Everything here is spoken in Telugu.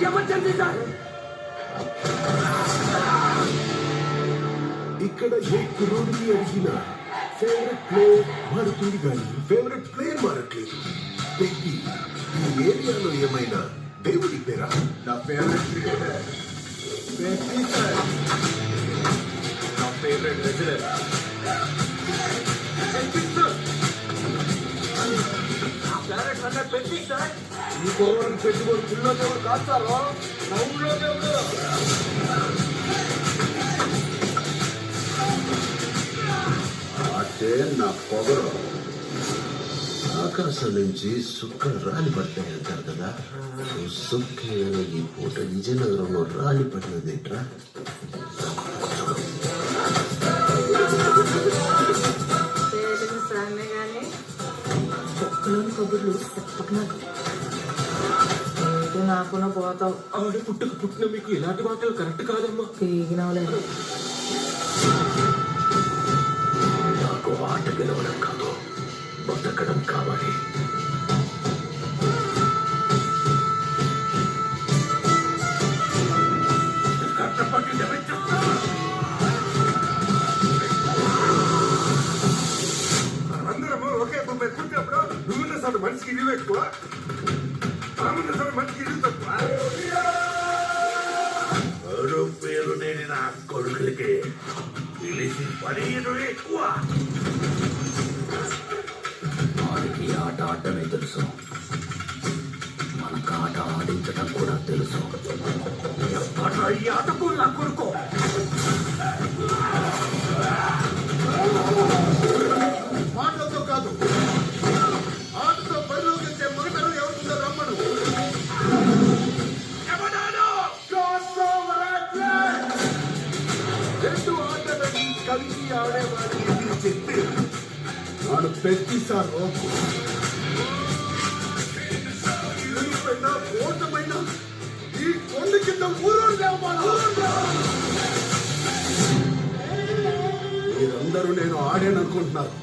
Emergency sir. ఇక్కడ ఏ కుర్రోడిని అడిగినా ఫేవరెట్ ప్లేయర్ మారుతుంది కానీ ఫేవరెట్ ప్లేయర్ మారట్లేదు. పెట్టి ఈ ఏరియాలో ఏమైనా దేవుడి పేరా? నా ఫేవరెట్ క్రికెటర్ పెట్టి సార్. నా ఫేవరెట్ రెసిడెంట్ పెట్టి సార్. ఈ కోవలకు పెట్టుకొని పుల్లో దేవుడు కాస్తారో నవ్వులో దేవుడు. అంటే నా పొగరు. ఆకాశం నుంచి సుక్కలు రాలి పడతాయి అంటారు కదా. సుక్కేమైనా ఈ పూట విజయనగరంలో రాలి పడినదేంట్రా? సార్నే కానీ ఒక్కలోని కబుర్లు చెప్పకు. నాకున్న పోతావు. ఆవిడ పుట్టిన మీకు ఇలాంటి మాటలు కరెక్ట్ కాదమ్మా. పీగినవలేదు. నాకు ఆట గెలవడం కాదు, బతకడం కావాలి. అందరము ఒకే బొమ్మ కూర్చున్నప్పుడు నువ్వున్న సార్ మనిషికి ఇల్లు ఎక్కువ, రామున్న సార్ మనిషికి ఇల్లు తక్కువ. పేరు లేని నా కొడుకులకి పిలిచి పనియను ఎక్కువ. వాడికి ఆట ఆడటమే తెలుసు, మనకు ఆట ఆడించడం కూడా తెలుసు. ఈ ఆటకు నా కొడుకు మాటలతో కాదు, ఆటతో పరిలోకించే మగతనం ఎవరుందో రమ్మను. రెండు ఆటలని కలిసి ఆడేవాడిని మీరు చెప్పి నాడు పెట్టి సార్ రోకు ఇరుపైన ఓటమైన ఈ కొండ కింద ఊరు మీరందరూ నేను ఆడాననుకుంటున్నారు.